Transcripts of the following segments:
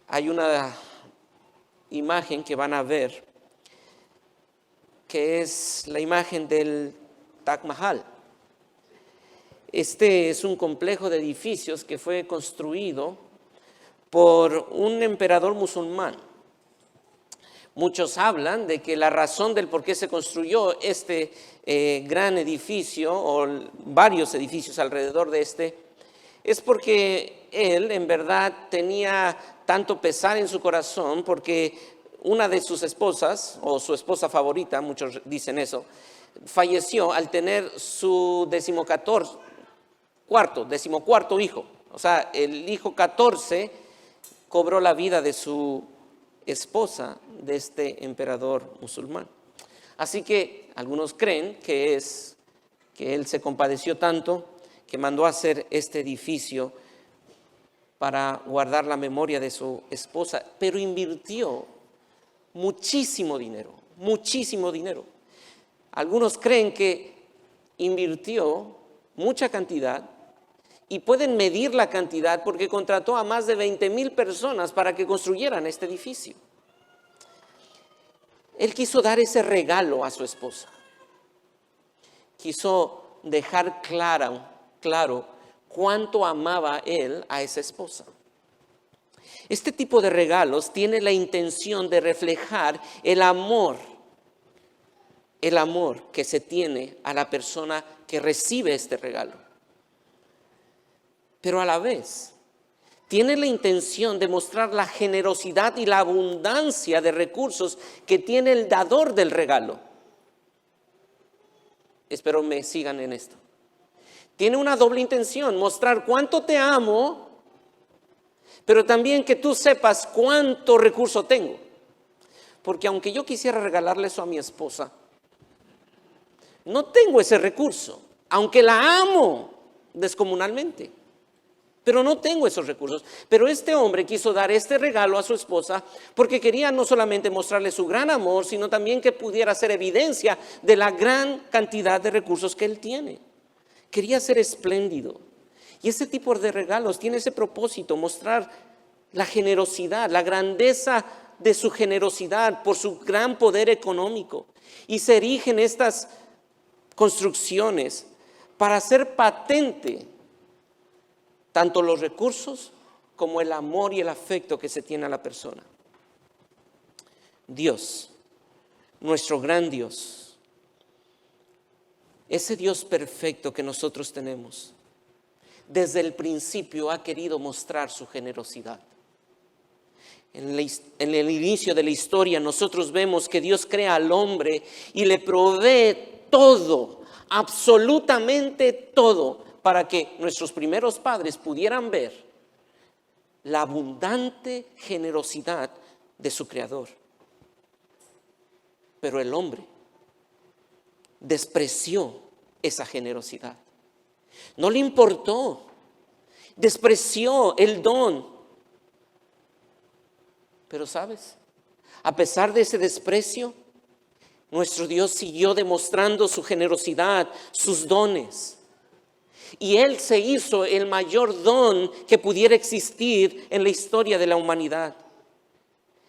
Hay una imagen que van a ver, que es la imagen del Taj Mahal. Este es un complejo de edificios que fue construido por un emperador musulmán. Muchos hablan de que la razón del por qué se construyó este gran edificio o varios edificios alrededor de este es porque él en verdad tenía tanto pesar en su corazón porque una de sus esposas, o su esposa favorita, muchos dicen eso, falleció al tener su decimocuarto hijo. O sea, el hijo 14 cobró la vida de su esposa, de este emperador musulmán. Así que algunos creen que él se compadeció tanto que mandó a hacer este edificio para guardar la memoria de su esposa, pero invirtió muchísimo dinero, muchísimo dinero. Algunos creen que invirtió mucha cantidad y pueden medir la cantidad porque contrató a más de 20,000 personas para que construyeran este edificio. Él quiso dar ese regalo a su esposa. Quiso dejar claro cuánto amaba él a esa esposa. Este tipo de regalos tiene la intención de reflejar el amor que se tiene a la persona que recibe este regalo. Pero a la vez tiene la intención de mostrar la generosidad y la abundancia de recursos que tiene el dador del regalo. Espero me sigan en esto. Tiene una doble intención, mostrar cuánto te amo, pero también que tú sepas cuánto recurso tengo. Porque aunque yo quisiera regalarle eso a mi esposa, no tengo ese recurso, aunque la amo descomunalmente. Pero no tengo esos recursos. Pero este hombre quiso dar este regalo a su esposa porque quería no solamente mostrarle su gran amor, sino también que pudiera ser evidencia de la gran cantidad de recursos que él tiene. Quería ser espléndido. Y este tipo de regalos tiene ese propósito, mostrar la generosidad, la grandeza de su generosidad por su gran poder económico. Y se erigen estas construcciones para hacer patente tanto los recursos como el amor y el afecto que se tiene a la persona. Dios, nuestro gran Dios, ese Dios perfecto que nosotros tenemos, desde el principio ha querido mostrar su generosidad. En el inicio de la historia nosotros vemos que Dios crea al hombre y le provee todo, absolutamente todo, para que nuestros primeros padres pudieran ver la abundante generosidad de su Creador. Pero el hombre despreció esa generosidad. No le importó, despreció el don. Pero ¿sabes? A pesar de ese desprecio, nuestro Dios siguió demostrando su generosidad, sus dones. Y Él se hizo el mayor don que pudiera existir en la historia de la humanidad.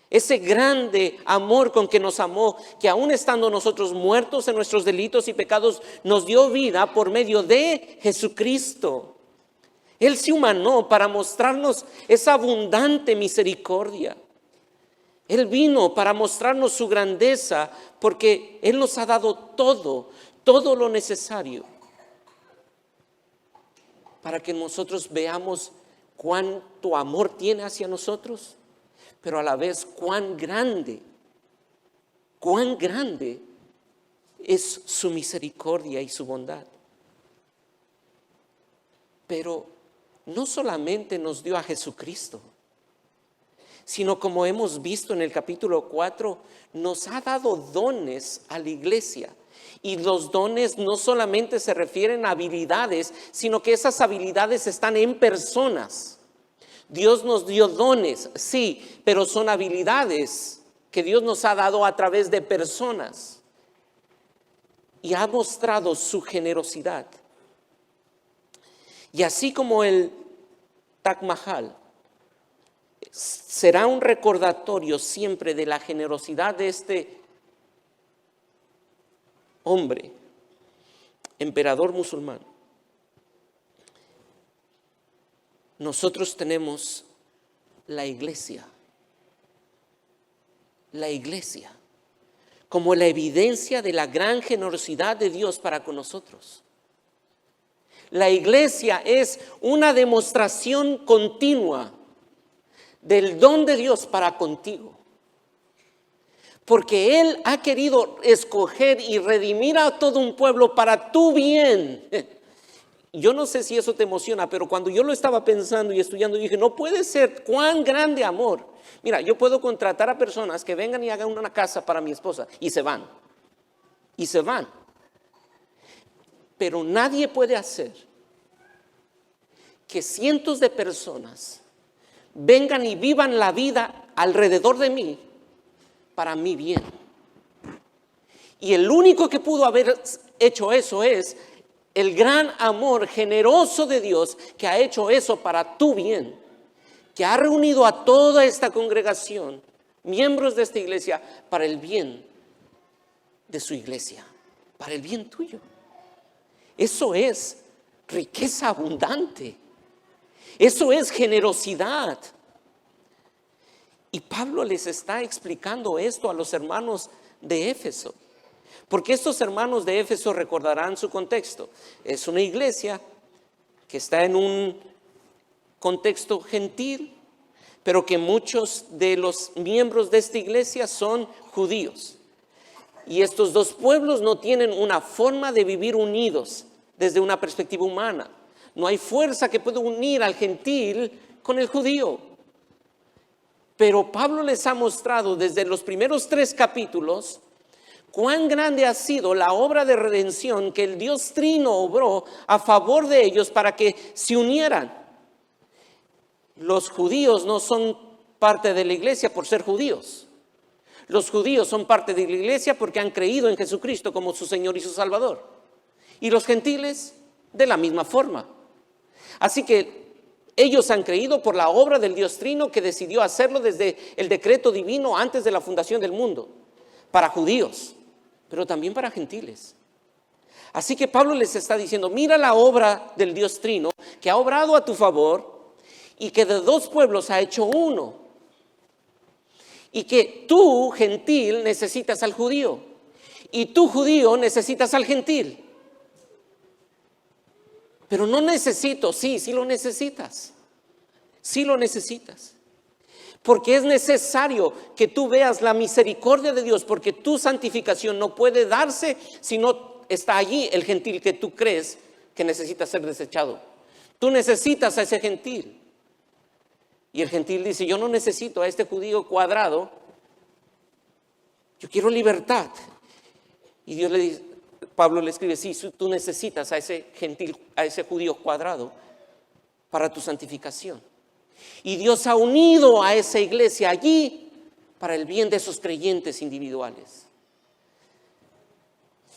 Ese grande amor con que nos amó, que aún estando nosotros muertos en nuestros delitos y pecados, nos dio vida por medio de Jesucristo. Él se humanó para mostrarnos esa abundante misericordia. Él vino para mostrarnos su grandeza porque Él nos ha dado todo lo necesario para que nosotros veamos cuánto amor tiene hacia nosotros, pero a la vez cuán grande es su misericordia y su bondad. Pero no solamente nos dio a Jesucristo, sino como hemos visto en el capítulo 4, nos ha dado dones a la iglesia. Y los dones no solamente se refieren a habilidades, sino que esas habilidades están en personas. Dios nos dio dones, sí, pero son habilidades que Dios nos ha dado a través de personas. Y ha mostrado su generosidad. Y así como el Taj Mahal será un recordatorio siempre de la generosidad de este hombre, emperador musulmán. Nosotros tenemos la iglesia como la evidencia de la gran generosidad de Dios para con nosotros. La iglesia es una demostración continua del don de Dios para contigo. Porque Él ha querido escoger y redimir a todo un pueblo para tu bien. Yo no sé si eso te emociona, pero cuando yo lo estaba pensando y estudiando, dije, no puede ser cuán grande amor. Mira, yo puedo contratar a personas que vengan y hagan una casa para mi esposa y se van. Y se van. Pero nadie puede hacer que cientos de personas vengan y vivan la vida alrededor de mí para mi bien. Y el único que pudo haber hecho eso es el gran amor generoso de Dios, que ha hecho eso para tu bien, que ha reunido a toda esta congregación, miembros de esta iglesia, para el bien de su iglesia, para el bien tuyo. Eso es riqueza abundante. Eso es generosidad. Y Pablo les está explicando esto a los hermanos de Éfeso. Porque estos hermanos de Éfeso recordarán su contexto. Es una iglesia que está en un contexto gentil, pero que muchos de los miembros de esta iglesia son judíos. Y estos dos pueblos no tienen una forma de vivir unidos desde una perspectiva humana. No hay fuerza que pueda unir al gentil con el judío. Pero Pablo les ha mostrado desde los primeros 3 capítulos cuán grande ha sido la obra de redención que el Dios Trino obró a favor de ellos para que se unieran. Los judíos no son parte de la iglesia por ser judíos. Los judíos son parte de la iglesia porque han creído en Jesucristo como su Señor y su Salvador. Y los gentiles de la misma forma. Así que ellos han creído por la obra del Dios Trino, que decidió hacerlo desde el decreto divino antes de la fundación del mundo, para judíos, pero también para gentiles. Así que Pablo les está diciendo, mira la obra del Dios Trino, que ha obrado a tu favor y que de 2 pueblos ha hecho uno. Y que tú, gentil, necesitas al judío, y tú, judío, necesitas al gentil. Pero no necesito, sí lo necesitas. Sí lo necesitas. Porque es necesario que tú veas la misericordia de Dios, porque tu santificación no puede darse si no está allí el gentil que tú crees que necesita ser desechado. Tú necesitas a ese gentil. Y el gentil dice, yo no necesito a este judío cuadrado, yo quiero libertad. Y Dios le dice, Pablo le escribe, sí, tú necesitas a ese gentil, a ese judío cuadrado para tu santificación. Y Dios ha unido a esa iglesia allí para el bien de esos creyentes individuales.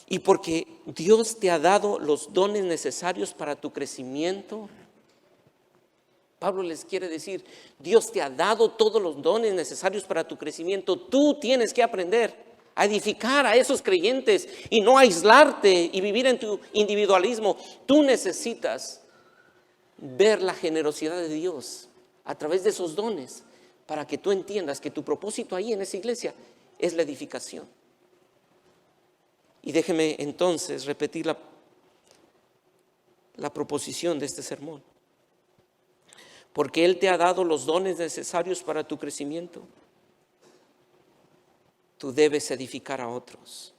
Y porque Dios te ha dado los dones necesarios para tu crecimiento. Pablo les quiere decir, Dios te ha dado todos los dones necesarios para tu crecimiento. Tú tienes que aprender a edificar a esos creyentes y no aislarte y vivir en tu individualismo. Tú necesitas ver la generosidad de Dios a través de esos dones para que tú entiendas que tu propósito ahí en esa iglesia es la edificación. Y déjeme entonces repetir la proposición de este sermón. Porque Él te ha dado los dones necesarios para tu crecimiento, tú debes edificar a otros.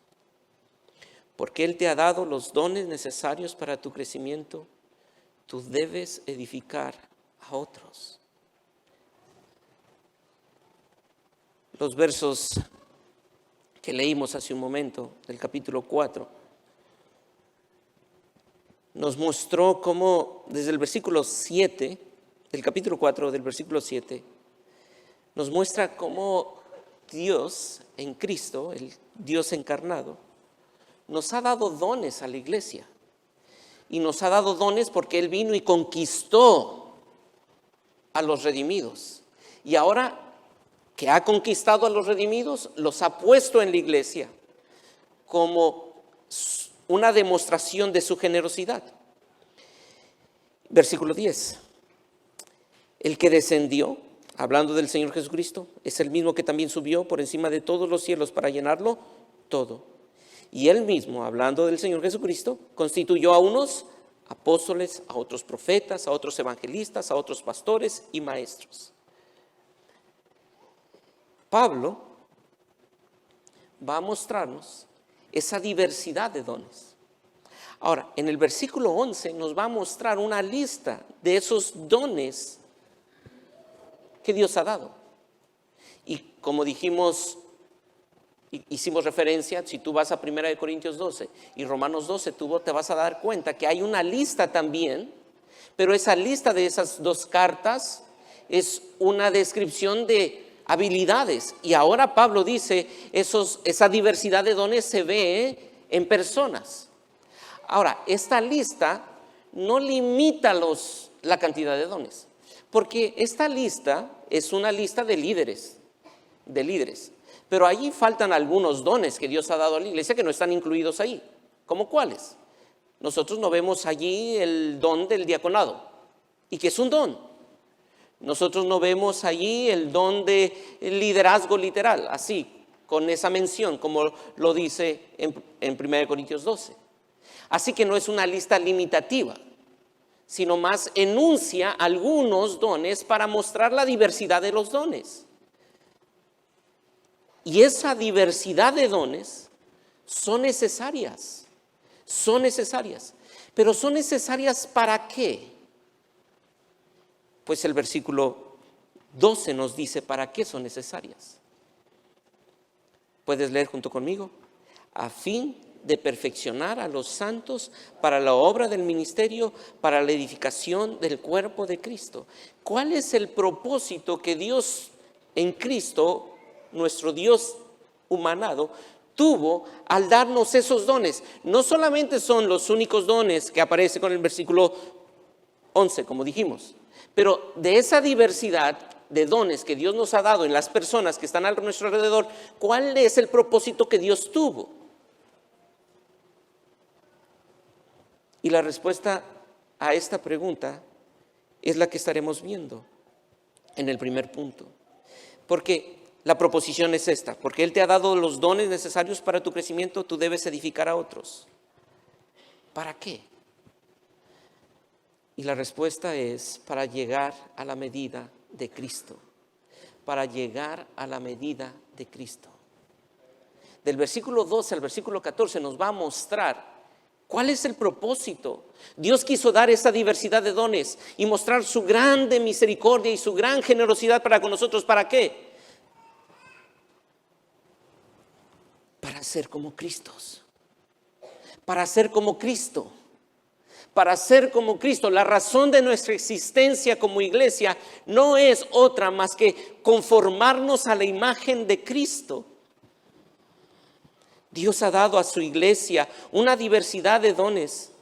Porque Él te ha dado los dones necesarios para tu crecimiento, tú debes edificar a otros. Los versos que leímos hace un momento del capítulo 4 nos mostró cómo desde el versículo 7, del capítulo 4 del versículo 7, nos muestra cómo Dios en Cristo, el Dios encarnado, nos ha dado dones a la iglesia. Y nos ha dado dones porque Él vino y conquistó a los redimidos. Y ahora que ha conquistado a los redimidos, los ha puesto en la iglesia como una demostración de su generosidad. Versículo 10. El que descendió, hablando del Señor Jesucristo, es el mismo que también subió por encima de todos los cielos para llenarlo todo. Y él mismo, hablando del Señor Jesucristo, constituyó a unos apóstoles, a otros profetas, a otros evangelistas, a otros pastores y maestros. Pablo va a mostrarnos esa diversidad de dones. Ahora, en el versículo 11 nos va a mostrar una lista de esos dones que Dios ha dado. Y como dijimos, hicimos referencia, si tú vas a 1 Corintios 12 y Romanos 12, tú te vas a dar cuenta que hay una lista también, pero esa lista de esas dos cartas es una descripción de habilidades. Y ahora Pablo dice, esa diversidad de dones se ve en personas. Ahora, esta lista no limita la cantidad de dones, porque esta lista es una lista de líderes, pero allí faltan algunos dones que Dios ha dado a la iglesia que no están incluidos ahí. ¿Cómo cuáles? Nosotros no vemos allí el don del diaconado, y que es un don. Nosotros no vemos allí el don de liderazgo literal, así, con esa mención, como lo dice en 1 Corintios 12. Así que no es una lista limitativa, sino más enuncia algunos dones para mostrar la diversidad de los dones. Y esa diversidad de dones son necesarias. Pero ¿son necesarias para qué? Pues el versículo 12 nos dice para qué son necesarias. ¿Puedes leer junto conmigo? A fin de perfeccionar a los santos para la obra del ministerio, para la edificación del cuerpo de Cristo. ¿Cuál es el propósito que Dios en Cristo, nuestro Dios humanado, tuvo al darnos esos dones? No solamente son los únicos dones que aparecen con el versículo 11, como dijimos, pero de esa diversidad de dones que Dios nos ha dado en las personas que están a nuestro alrededor, ¿cuál es el propósito que Dios tuvo? Y la respuesta a esta pregunta es la que estaremos viendo en el primer punto. Porque la proposición es esta: porque Él te ha dado los dones necesarios para tu crecimiento, tú debes edificar a otros. ¿Para qué? Y la respuesta es para llegar a la medida de Cristo. Para llegar a la medida de Cristo. Del versículo 12 al versículo 14 nos va a mostrar ¿cuál es el propósito? Dios quiso dar esa diversidad de dones y mostrar su grande misericordia y su gran generosidad para con nosotros. ¿Para qué? Para ser como Cristos. Para ser como Cristo. Para ser como Cristo. La razón de nuestra existencia como iglesia no es otra más que conformarnos a la imagen de Cristo. Dios ha dado a su iglesia una diversidad de dones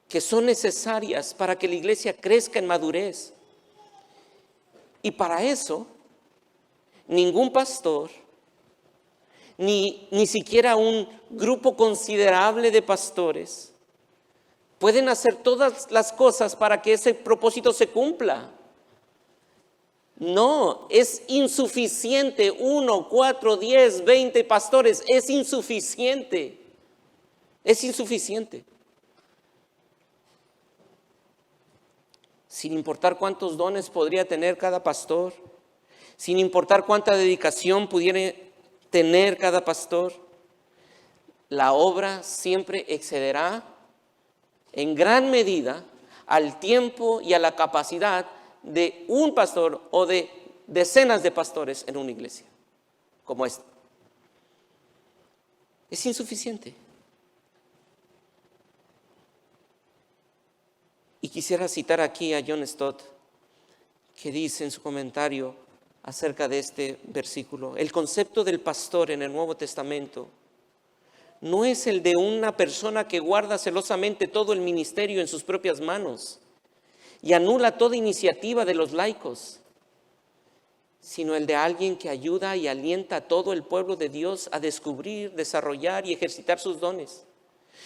que son necesarias para que la iglesia crezca en madurez. Y para eso, ningún pastor, ni siquiera un grupo considerable de pastores, pueden hacer todas las cosas para que ese propósito se cumpla. No, es insuficiente. 1, 4, 10, 20 pastores, es insuficiente. Es insuficiente. Sin importar cuántos dones podría tener cada pastor, sin importar cuánta dedicación pudiera tener cada pastor, la obra siempre excederá en gran medida al tiempo y a la capacidad de un pastor o de decenas de pastores en una iglesia como esta. Es insuficiente. Y quisiera citar aquí a John Stott, que dice en su comentario acerca de este versículo: el concepto del pastor en el Nuevo Testamento no es el de una persona que guarda celosamente todo el ministerio en sus propias manos y anula toda iniciativa de los laicos. sino el de alguien que ayuda y alienta a todo el pueblo de Dios a descubrir, desarrollar y ejercitar sus dones.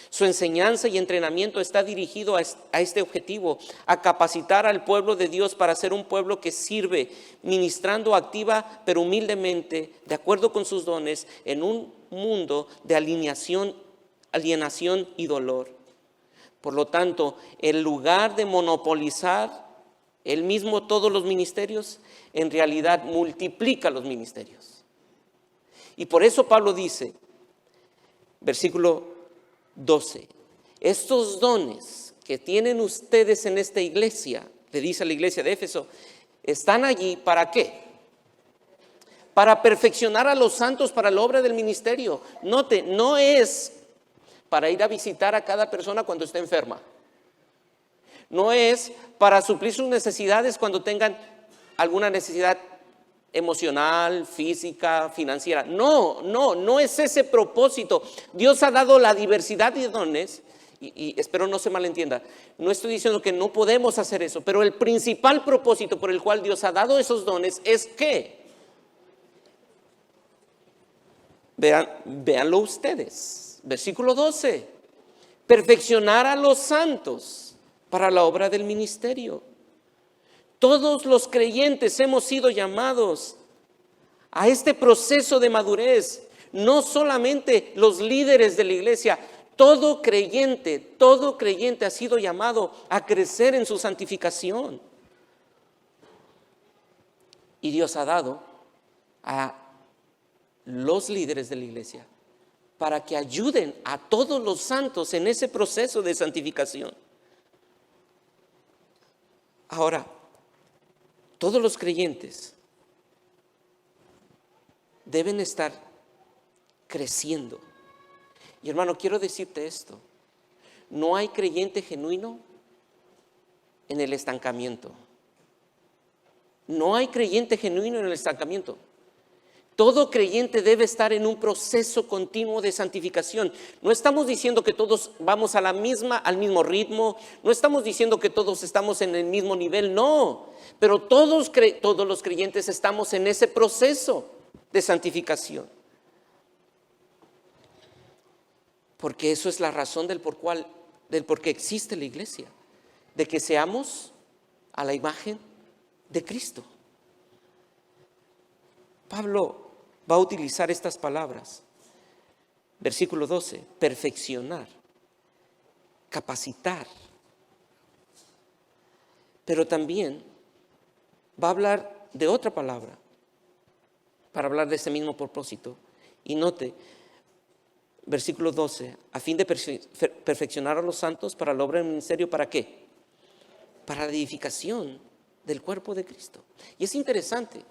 Su enseñanza y entrenamiento está dirigido a este objetivo, a capacitar al pueblo de Dios para ser un pueblo que sirve, ministrando activa pero humildemente, de acuerdo con sus dones, en un mundo de alienación y dolor. Por lo tanto, en lugar de monopolizar él mismo todos los ministerios, en realidad multiplica los ministerios. Y por eso Pablo dice, versículo 12, estos dones que tienen ustedes en esta iglesia, le dice a la iglesia de Éfeso, están allí ¿para qué? Para perfeccionar a los santos para la obra del ministerio. Note, no es para ir a visitar a cada persona cuando esté enferma. No es para suplir sus necesidades cuando tengan alguna necesidad emocional, física, financiera. No es ese propósito. Dios ha dado la diversidad de dones y espero no se malentienda. No estoy diciendo que no podemos hacer eso, pero el principal propósito por el cual Dios ha dado esos dones es que, véanlo ustedes, versículo 12, perfeccionar a los santos para la obra del ministerio. Todos los creyentes hemos sido llamados a este proceso de madurez, no solamente los líderes de la iglesia, todo creyente ha sido llamado a crecer en su santificación. Y Dios ha dado a los líderes de la iglesia para que ayuden a todos los santos en ese proceso de santificación. Ahora, todos los creyentes deben estar creciendo. Y hermano, quiero decirte esto, no hay creyente genuino en el estancamiento. No hay creyente genuino en el estancamiento. Todo creyente debe estar en un proceso continuo de santificación. No estamos diciendo que todos vamos al mismo ritmo. No estamos diciendo que todos estamos en el mismo nivel. No, pero todos los creyentes estamos en ese proceso de santificación. Porque eso es la razón del por qué existe la iglesia. De que seamos a la imagen de Cristo. Pablo va a utilizar estas palabras. Versículo 12, perfeccionar, capacitar. Pero también va a hablar de otra palabra para hablar de ese mismo propósito. Y note, versículo 12, a fin de perfeccionar a los santos para la obra del ministerio, ¿para qué? Para la edificación del cuerpo de Cristo. Y es interesante.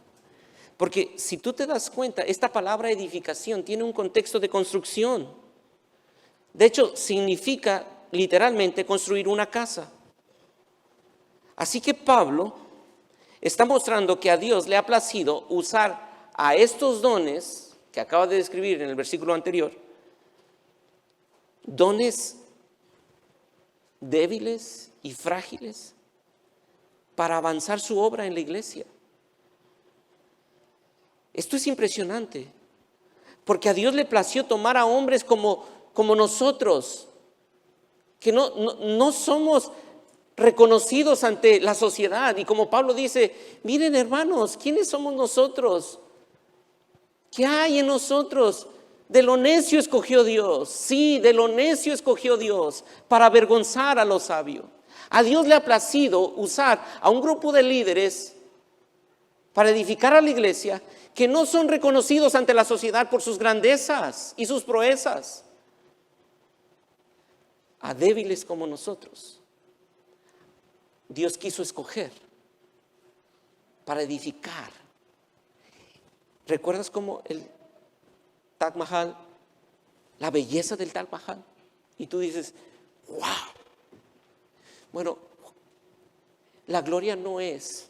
Porque si tú te das cuenta, esta palabra edificación tiene un contexto de construcción. De hecho, significa literalmente construir una casa. Así que Pablo está mostrando que a Dios le ha placido usar a estos dones que acaba de describir en el versículo anterior, dones débiles y frágiles, para avanzar su obra en la iglesia. Esto es impresionante, porque a Dios le plació tomar a hombres como nosotros, que no somos reconocidos ante la sociedad. Y como Pablo dice, miren hermanos, ¿quiénes somos nosotros? ¿Qué hay en nosotros? De lo necio escogió Dios, sí, de lo necio escogió Dios para avergonzar a lo sabio. A Dios le ha placido usar a un grupo de líderes para edificar a la iglesia que no son reconocidos ante la sociedad por sus grandezas y sus proezas. A débiles como nosotros, Dios quiso escoger para edificar. ¿Recuerdas cómo el Taj Mahal, la belleza del Taj Mahal? Y tú dices, wow. Bueno, la gloria no es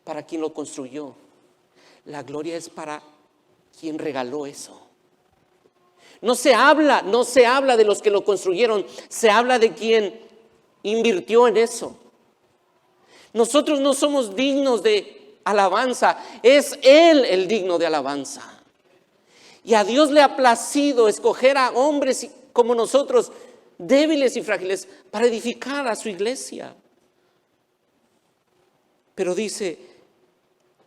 para quien lo construyó. La gloria es para quien regaló eso. No se habla de los que lo construyeron, se habla de quien invirtió en eso. Nosotros no somos dignos de alabanza. Es Él el digno de alabanza. Y a Dios le ha placido escoger a hombres como nosotros, débiles y frágiles, para edificar a su iglesia. Pero dice,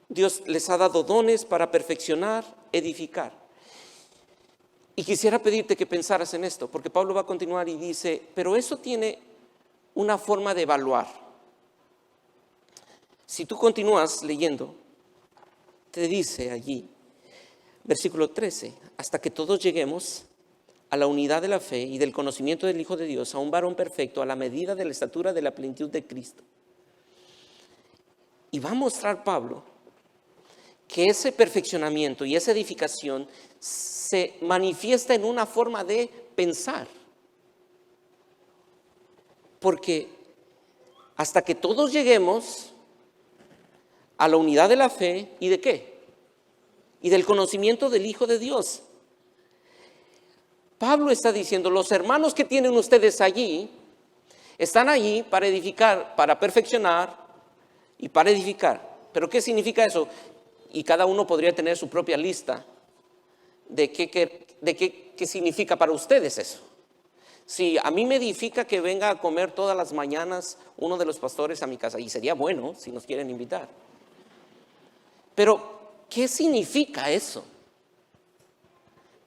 Dios les ha dado dones para perfeccionar, edificar. Y quisiera pedirte que pensaras en esto, porque Pablo va a continuar y dice, pero eso tiene una forma de evaluar. Si tú continúas leyendo, te dice allí, versículo 13, hasta que todos lleguemos a la unidad de la fe y del conocimiento del Hijo de Dios, a un varón perfecto, a la medida de la estatura de la plenitud de Cristo. Y va a mostrar Pablo que ese perfeccionamiento y esa edificación se manifiesta en una forma de pensar. Porque hasta que todos lleguemos a la unidad de la fe y ¿de qué? Y del conocimiento del Hijo de Dios. Pablo está diciendo, los hermanos que tienen ustedes allí, están allí para edificar, para perfeccionar y para edificar. ¿Pero qué significa eso? Y cada uno podría tener su propia lista de qué significa para ustedes eso. Si a mí me edifica que venga a comer todas las mañanas uno de los pastores a mi casa, y sería bueno si nos quieren invitar. Pero, ¿qué significa eso?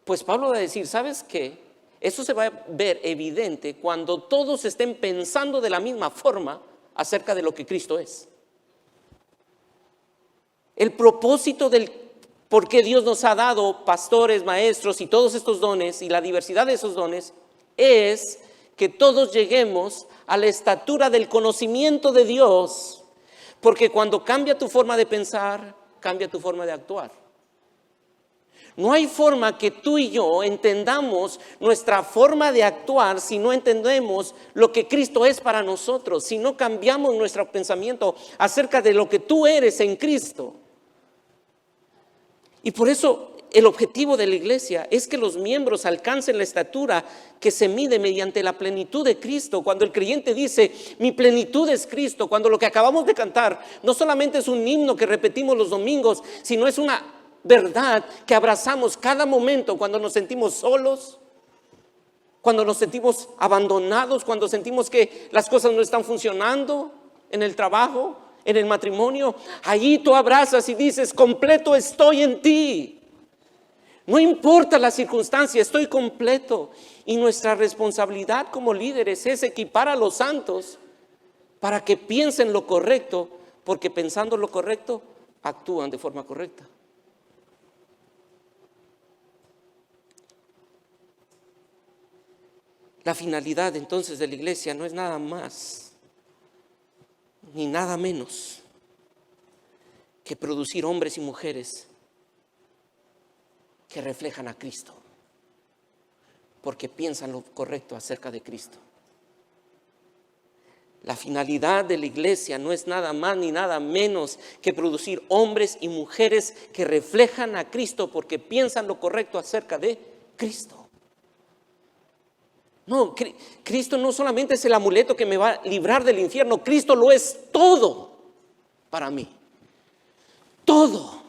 Pues Pablo va a decir, ¿sabes qué? Eso se va a ver evidente cuando todos estén pensando de la misma forma acerca de lo que Cristo es. El propósito del por qué Dios nos ha dado pastores, maestros y todos estos dones y la diversidad de esos dones es que todos lleguemos a la estatura del conocimiento de Dios, porque cuando cambia tu forma de pensar, cambia tu forma de actuar. No hay forma que tú y yo entendamos nuestra forma de actuar si no entendemos lo que Cristo es para nosotros, si no cambiamos nuestro pensamiento acerca de lo que tú eres en Cristo. Y por eso el objetivo de la iglesia es que los miembros alcancen la estatura que se mide mediante la plenitud de Cristo. Cuando el creyente dice, mi plenitud es Cristo, cuando lo que acabamos de cantar no solamente es un himno que repetimos los domingos, sino es una verdad que abrazamos cada momento cuando nos sentimos solos, cuando nos sentimos abandonados, cuando sentimos que las cosas no están funcionando en el trabajo, en el matrimonio. Allí tú abrazas y dices, completo estoy en ti. No importa la circunstancia, estoy completo. Y nuestra responsabilidad como líderes es equipar a los santos para que piensen lo correcto, porque pensando lo correcto, actúan de forma correcta. La finalidad entonces de la iglesia no es nada más ni nada menos que producir hombres y mujeres que reflejan a Cristo, porque piensan lo correcto acerca de Cristo. La finalidad de la iglesia no es nada más ni nada menos que producir hombres y mujeres que reflejan a Cristo, porque piensan lo correcto acerca de Cristo. No, Cristo no solamente es el amuleto que me va a librar del infierno, Cristo lo es todo para mí. Todo.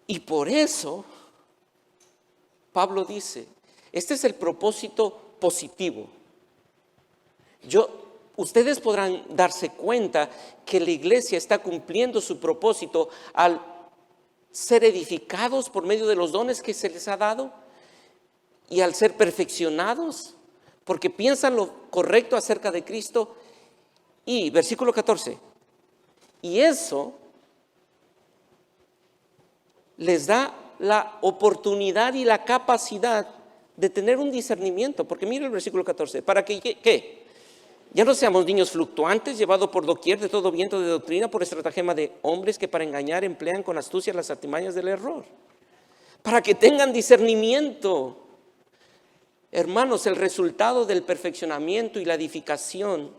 Y por eso, Pablo dice, este es el propósito positivo. Ustedes podrán darse cuenta que la iglesia está cumpliendo su propósito al ser edificados por medio de los dones que se les ha dado y al ser perfeccionados porque piensan lo correcto acerca de Cristo. Y versículo 14, y eso les da la oportunidad y la capacidad de tener un discernimiento, porque mira el versículo 14, para que ¿qué? Ya no seamos niños fluctuantes, llevados por doquier de todo viento de doctrina, por estratagema de hombres que para engañar emplean con astucia las artimañas del error. Para que tengan discernimiento. Hermanos, el resultado del perfeccionamiento y la edificación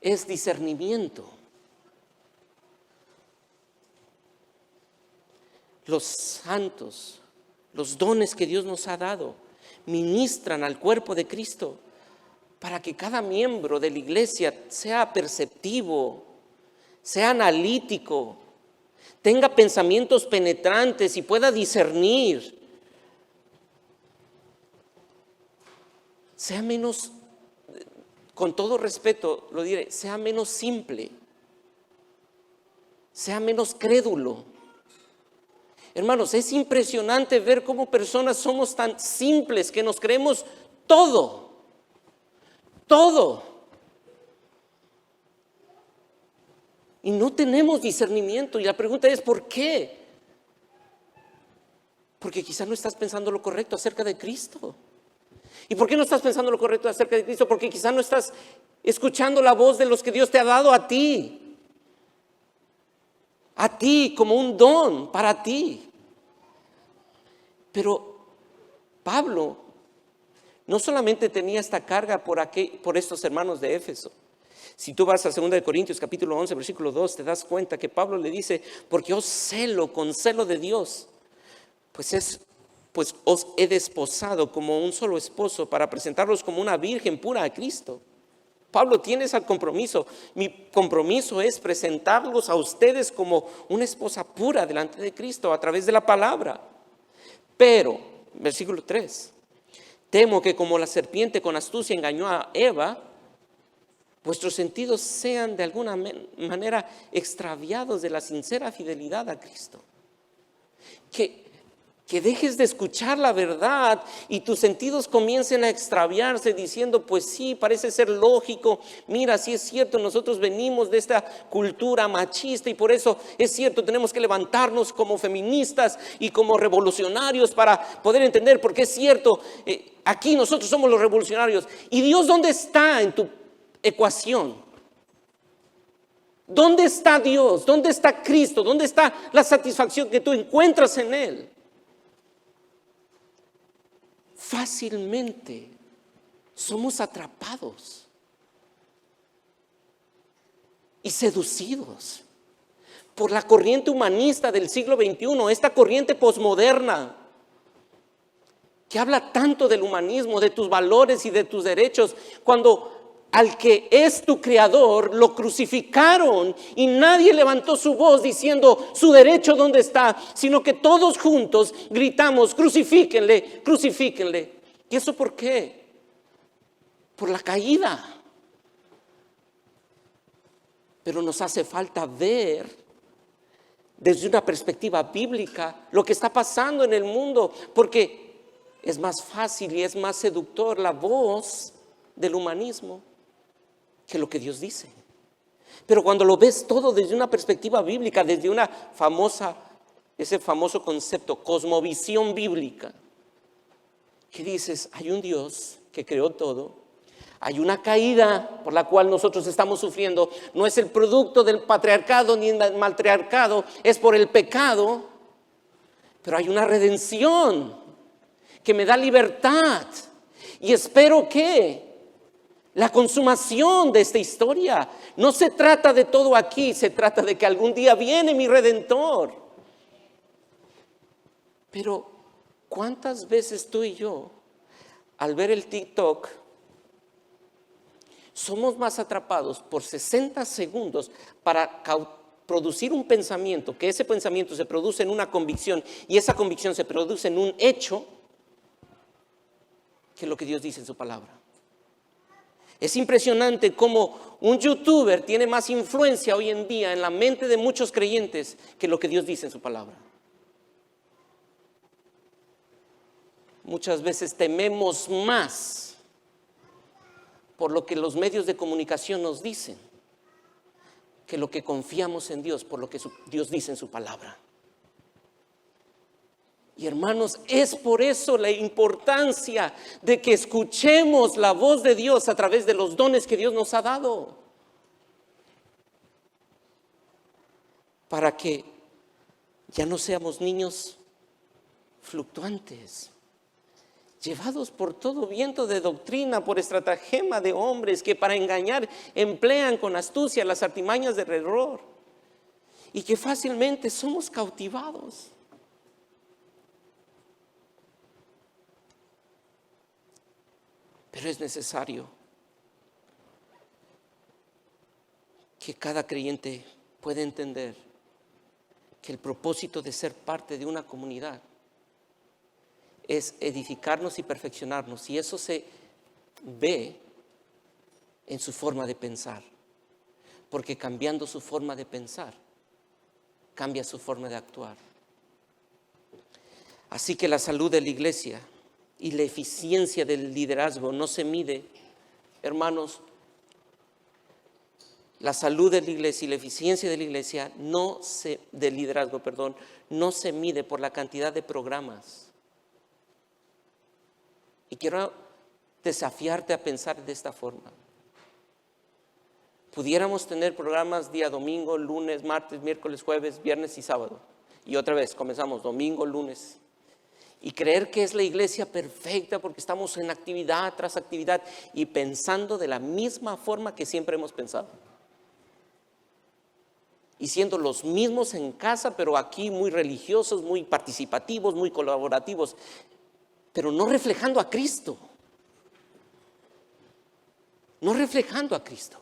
es discernimiento. Los santos, los dones que Dios nos ha dado, ministran al cuerpo de Cristo para que cada miembro de la iglesia sea perceptivo, sea analítico, tenga pensamientos penetrantes y pueda discernir. Sea menos, con todo respeto lo diré, sea menos simple, sea menos crédulo. Hermanos, es impresionante ver cómo personas somos tan simples que nos creemos todo. Y no tenemos discernimiento. Y la pregunta es, ¿por qué? Porque quizás no estás pensando lo correcto acerca de Cristo. ¿Y por qué no estás pensando lo correcto acerca de Cristo? Porque quizás no estás escuchando la voz de los que Dios te ha dado a ti. A ti como un don para ti. Pero Pablo no solamente tenía esta carga por estos hermanos de Éfeso. Si tú vas a 2 Corintios capítulo 11 versículo 2, te das cuenta que Pablo le dice, porque os celo con celo de Dios, pues os he desposado como un solo esposo para presentarlos como una virgen pura a Cristo. Pablo tiene ese compromiso. Mi compromiso es presentarlos a ustedes como una esposa pura delante de Cristo a través de la palabra. Pero, versículo 3, temo que como la serpiente con astucia engañó a Eva, vuestros sentidos sean de alguna manera extraviados de la sincera fidelidad a Cristo. Que dejes de escuchar la verdad y tus sentidos comiencen a extraviarse diciendo, pues sí, parece ser lógico. Mira, sí es cierto, nosotros venimos de esta cultura machista y por eso es cierto, tenemos que levantarnos como feministas y como revolucionarios para poder entender, porque es cierto, aquí nosotros somos los revolucionarios. ¿Y Dios dónde está en tu ecuación? ¿Dónde está Dios? ¿Dónde está Cristo? ¿Dónde está la satisfacción que tú encuentras en Él? Fácilmente somos atrapados y seducidos por la corriente humanista del siglo XXI, esta corriente posmoderna que habla tanto del humanismo, de tus valores y de tus derechos, cuando al que es tu creador lo crucificaron y nadie levantó su voz diciendo su derecho dónde está, sino que todos juntos gritamos, crucifíquenle, crucifíquenle. ¿Y eso por qué? Por la caída. Pero nos hace falta ver desde una perspectiva bíblica lo que está pasando en el mundo, porque es más fácil y es más seductor la voz del humanismo que lo que Dios dice. Pero cuando lo ves todo desde una perspectiva bíblica, desde ese famoso concepto, cosmovisión bíblica, que dices, hay un Dios que creó todo, hay una caída por la cual nosotros estamos sufriendo, no es el producto del patriarcado ni del matriarcado, es por el pecado, pero hay una redención que me da libertad y espero que la consumación de esta historia. No se trata de todo aquí, se trata de que algún día viene mi Redentor. Pero ¿cuántas veces tú y yo, al ver el TikTok, somos más atrapados por 60 segundos para producir un pensamiento, que ese pensamiento se produce en una convicción y esa convicción se produce en un hecho, que lo que Dios dice en su palabra? Es impresionante cómo un youtuber tiene más influencia hoy en día en la mente de muchos creyentes que lo que Dios dice en su palabra. Muchas veces tememos más por lo que los medios de comunicación nos dicen que lo que confiamos en Dios por lo que Dios dice en su palabra. Y hermanos, es por eso la importancia de que escuchemos la voz de Dios a través de los dones que Dios nos ha dado. Para que ya no seamos niños fluctuantes, llevados por todo viento de doctrina, por estratagema de hombres que para engañar emplean con astucia las artimañas del error. Y que fácilmente somos cautivados. Pero es necesario que cada creyente puede entender que el propósito de ser parte de una comunidad es edificarnos y perfeccionarnos, y eso se ve en su forma de pensar, porque cambiando su forma de pensar, cambia su forma de actuar. Así que la salud de la iglesia y la eficiencia del liderazgo no se mide, hermanos, la salud de la iglesia y la eficiencia de la iglesia del liderazgo, no se mide por la cantidad de programas. Y quiero desafiarte a pensar de esta forma. Pudiéramos tener programas día domingo, lunes, martes, miércoles, jueves, viernes y sábado. Y otra vez comenzamos domingo, lunes. Y creer que es la iglesia perfecta porque estamos en actividad tras actividad y pensando de la misma forma que siempre hemos pensado. Y siendo los mismos en casa, pero aquí muy religiosos, muy participativos, muy colaborativos, pero no reflejando a Cristo. No reflejando a Cristo.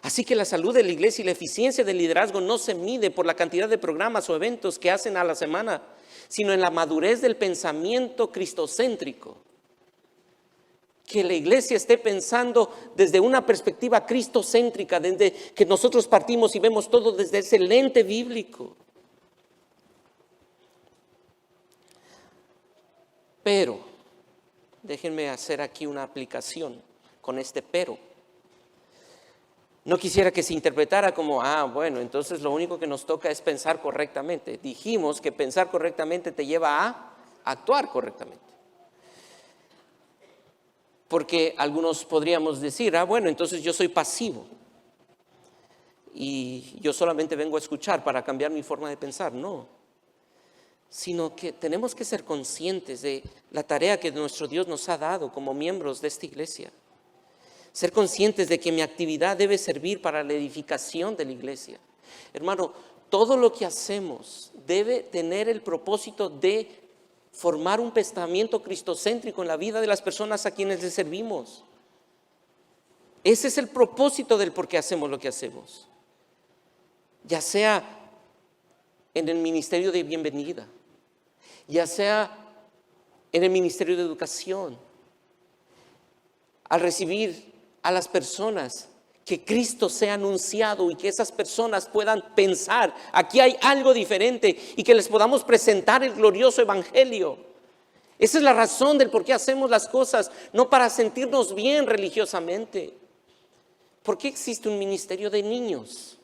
Así que la salud de la iglesia y la eficiencia del liderazgo no se mide por la cantidad de programas o eventos que hacen a la semana, sino en la madurez del pensamiento cristocéntrico. Que la iglesia esté pensando desde una perspectiva cristocéntrica, desde que nosotros partimos y vemos todo desde ese lente bíblico. Pero, déjenme hacer aquí una aplicación con este pero. No quisiera que se interpretara como, bueno, entonces lo único que nos toca es pensar correctamente. Dijimos que pensar correctamente te lleva a actuar correctamente. Porque algunos podríamos decir, bueno, entonces yo soy pasivo y yo solamente vengo a escuchar para cambiar mi forma de pensar. No, sino que tenemos que ser conscientes de la tarea que nuestro Dios nos ha dado como miembros de esta iglesia. Ser conscientes de que mi actividad debe servir para la edificación de la iglesia. Hermano, todo lo que hacemos debe tener el propósito de formar un pensamiento cristocéntrico en la vida de las personas a quienes les servimos. Ese es el propósito del por qué hacemos lo que hacemos. Ya sea en el ministerio de bienvenida, ya sea en el ministerio de educación, al recibir a las personas, que Cristo sea anunciado y que esas personas puedan pensar, aquí hay algo diferente y que les podamos presentar el glorioso evangelio. Esa es la razón del por qué hacemos las cosas, no para sentirnos bien religiosamente. ¿Por qué existe un ministerio de niños?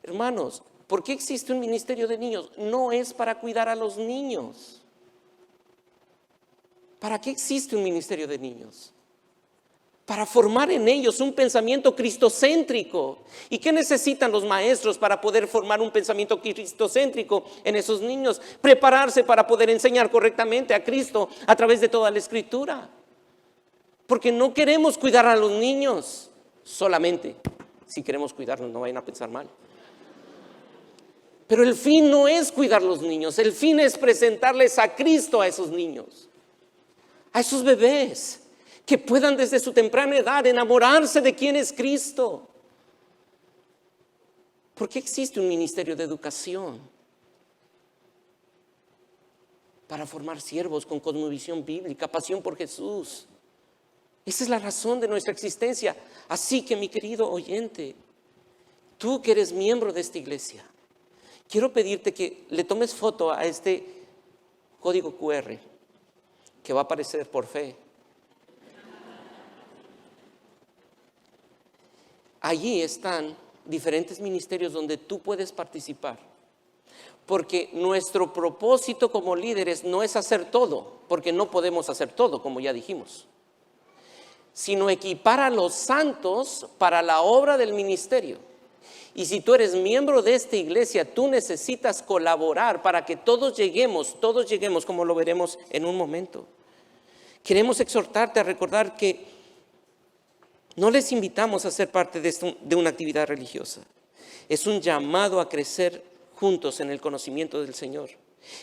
Hermanos, ¿por qué existe un ministerio de niños? No es para cuidar a los niños. ¿Para qué existe un ministerio de niños? Para formar en ellos un pensamiento cristocéntrico. ¿Y qué necesitan los maestros para poder formar un pensamiento cristocéntrico en esos niños? Prepararse para poder enseñar correctamente a Cristo a través de toda la Escritura. Porque no queremos cuidar a los niños solamente. Si queremos cuidarlos, no vayan a pensar mal. Pero el fin no es cuidar a los niños. El fin es presentarles a Cristo a esos niños. A esos bebés. Que puedan desde su temprana edad enamorarse de quién es Cristo. ¿Por qué existe un ministerio de educación? Para formar siervos con cosmovisión bíblica, pasión por Jesús. Esa es la razón de nuestra existencia. Así que, mi querido oyente, tú que eres miembro de esta iglesia, quiero pedirte que le tomes foto a este código QR que va a aparecer por fe. Allí están diferentes ministerios donde tú puedes participar. Porque nuestro propósito como líderes no es hacer todo, porque no podemos hacer todo, como ya dijimos, sino equipar a los santos para la obra del ministerio. Y si tú eres miembro de esta iglesia, tú necesitas colaborar para que todos lleguemos, como lo veremos en un momento. Queremos exhortarte a recordar que no les invitamos a ser parte de una actividad religiosa. Es un llamado a crecer juntos en el conocimiento del Señor.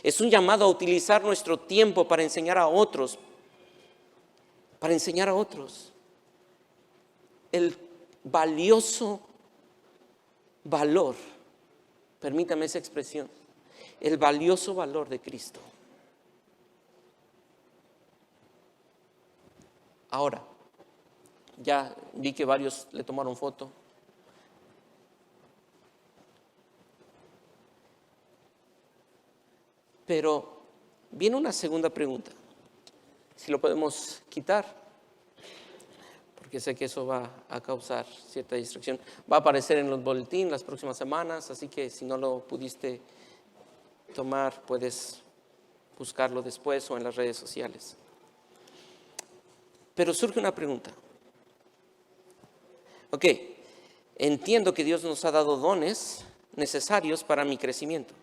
Es un llamado a utilizar nuestro tiempo para enseñar a otros. el valioso valor, permítame esa expresión, el valioso valor de Cristo. Ahora, ya vi que varios le tomaron foto. Pero viene una segunda pregunta, si lo podemos quitar, porque sé que eso va a causar cierta distracción. Va a aparecer en los boletines las próximas semanas, así que si no lo pudiste tomar, puedes buscarlo después o en las redes sociales. Pero surge una pregunta. Ok, entiendo que Dios nos ha dado dones necesarios para mi crecimiento.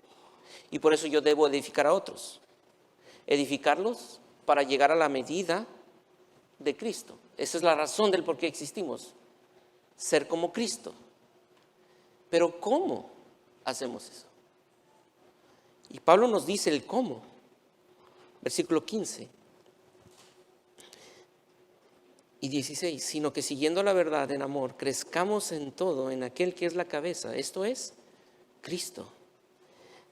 Y por eso yo debo edificar a otros. Edificarlos para llegar a la medida de Cristo. Esa es la razón del por qué existimos. Ser como Cristo. Pero ¿cómo hacemos eso? Y Pablo nos dice el cómo. Versículo 15 y 16. Sino que siguiendo la verdad en amor, crezcamos en todo en aquel que es la cabeza. Esto es Cristo,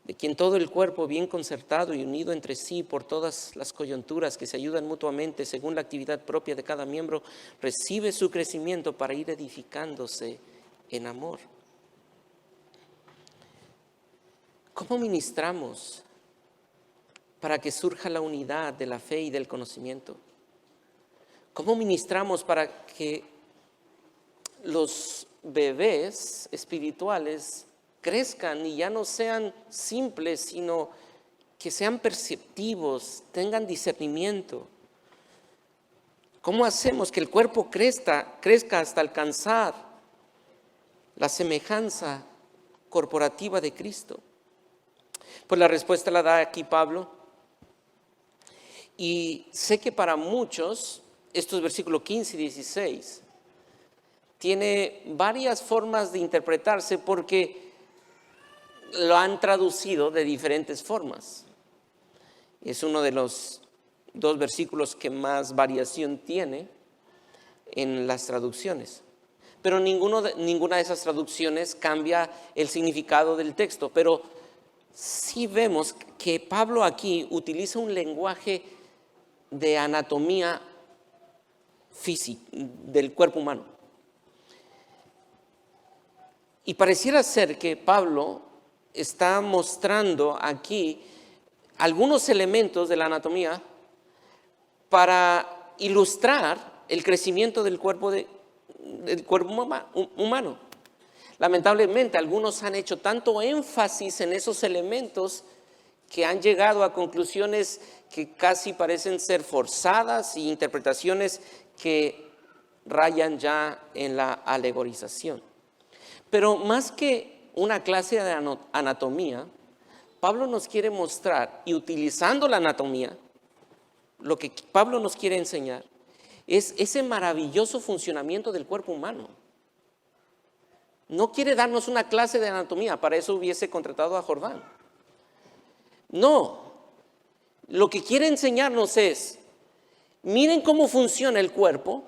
de quien todo el cuerpo, bien concertado y unido entre sí por todas las coyunturas que se ayudan mutuamente según la actividad propia de cada miembro, recibe su crecimiento para ir edificándose en amor. ¿Cómo ministramos para que surja la unidad de la fe y del conocimiento? ¿Cómo ministramos para que los bebés espirituales crezcan y ya no sean simples, sino que sean perceptivos, tengan discernimiento? ¿Cómo hacemos que el cuerpo crezca hasta alcanzar la semejanza corporativa de Cristo? Pues la respuesta la da aquí Pablo. Y sé que para muchos, estos versículos 15 y 16, tiene varias formas de interpretarse porque lo han traducido de diferentes formas. Es uno de los dos versículos que más variación tiene en las traducciones. Pero ninguna de esas traducciones cambia el significado del texto. Pero sí vemos que Pablo aquí utiliza un lenguaje de anatomía física del cuerpo humano. Y pareciera ser que Pablo está mostrando aquí algunos elementos de la anatomía para ilustrar el crecimiento del cuerpo humano. Lamentablemente, algunos han hecho tanto énfasis en esos elementos que han llegado a conclusiones que casi parecen ser forzadas y interpretaciones que rayan ya en la alegorización. Pero más que una clase de anatomía, Pablo nos quiere mostrar, y utilizando la anatomía, lo que Pablo nos quiere enseñar es ese maravilloso funcionamiento del cuerpo humano. No quiere darnos una clase de anatomía, para eso hubiese contratado a Jordán. No, lo que quiere enseñarnos es, miren cómo funciona el cuerpo,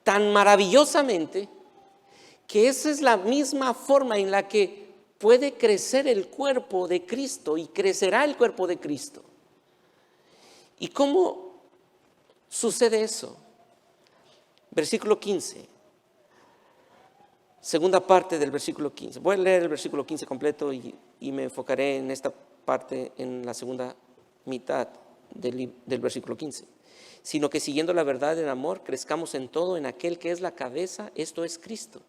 tan maravillosamente, que esa es la misma forma en la que puede crecer el cuerpo de Cristo y crecerá el cuerpo de Cristo. ¿Y cómo sucede eso? Versículo 15. Segunda parte del versículo 15. Voy a leer el versículo 15 completo y me enfocaré en esta parte, en la segunda mitad del versículo 15. Sino que siguiendo la verdad en amor, crezcamos en todo en aquel que es la cabeza, esto es Cristo.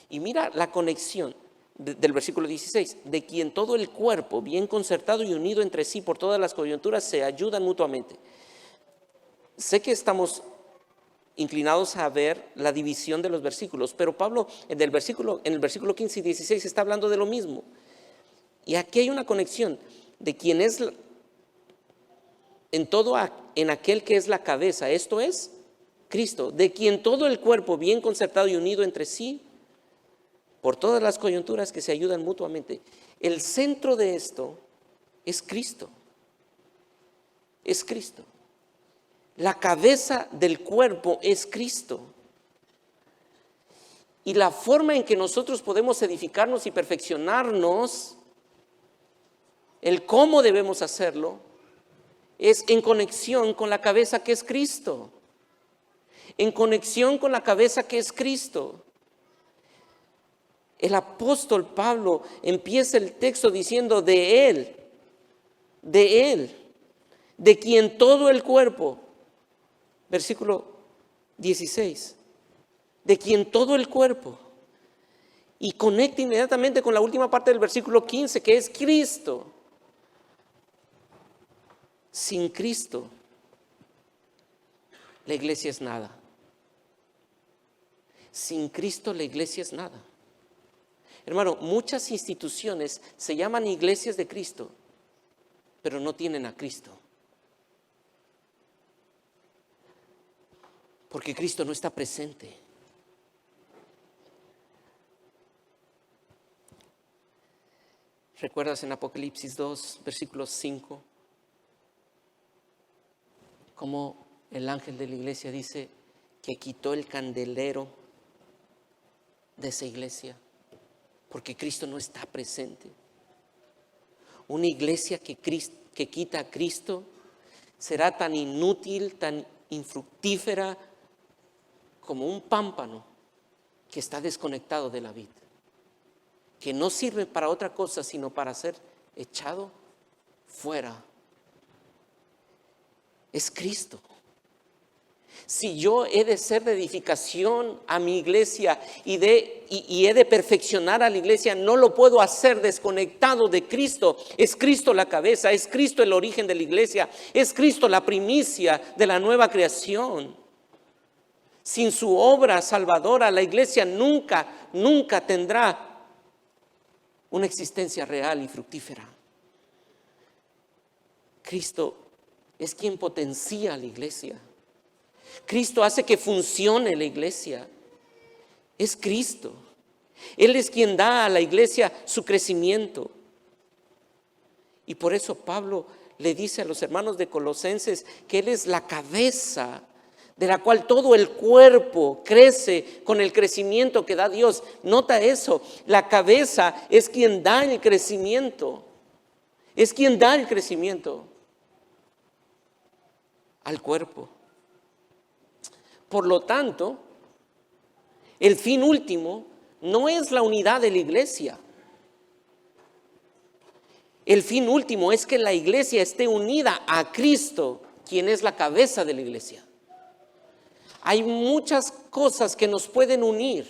Y mira la conexión del versículo 16, de quien todo el cuerpo, bien concertado y unido entre sí por todas las coyunturas, se ayudan mutuamente. Sé que estamos inclinados a ver la división de los versículos, pero Pablo en el versículo 15 y 16 está hablando de lo mismo. Y aquí hay una conexión de quien es en aquel que es la cabeza, esto es Cristo, de quien todo el cuerpo bien concertado y unido entre sí por todas las coyunturas que se ayudan mutuamente. El centro de esto es Cristo. Es Cristo. La cabeza del cuerpo es Cristo. Y la forma en que nosotros podemos edificarnos y perfeccionarnos, el cómo debemos hacerlo, es en conexión con la cabeza que es Cristo. En conexión con la cabeza que es Cristo. El apóstol Pablo empieza el texto diciendo de Él, de quien todo el cuerpo, versículo 16, de quien todo el cuerpo, y conecta inmediatamente con la última parte del versículo 15, que es Cristo. Sin Cristo, la iglesia es nada. Sin Cristo, la iglesia es nada. Hermano, muchas instituciones se llaman iglesias de Cristo, pero no tienen a Cristo. Porque Cristo no está presente. ¿Recuerdas en Apocalipsis 2, versículo 5? Como el ángel de la iglesia dice que quitó el candelero de esa iglesia, porque Cristo no está presente. Una iglesia que quita a Cristo será tan inútil, tan infructífera como un pámpano que está desconectado de la vid, que no sirve para otra cosa sino para ser echado fuera. Es Cristo. Si yo he de ser de edificación a mi iglesia y he de perfeccionar a la iglesia, no lo puedo hacer desconectado de Cristo. Es Cristo la cabeza, es Cristo el origen de la iglesia, es Cristo la primicia de la nueva creación. Sin su obra salvadora, la iglesia nunca tendrá una existencia real y fructífera. Cristo es quien potencia a la iglesia. Cristo hace que funcione la iglesia. Es Cristo. Él es quien da a la iglesia su crecimiento. Y por eso Pablo le dice a los hermanos de Colosenses que Él es la cabeza de la cual todo el cuerpo crece con el crecimiento que da Dios. Nota eso, la cabeza es quien da el crecimiento. Es quien da el crecimiento al cuerpo. Por lo tanto, el fin último no es la unidad de la iglesia. El fin último es que la iglesia esté unida a Cristo, quien es la cabeza de la iglesia. Hay muchas cosas que nos pueden unir,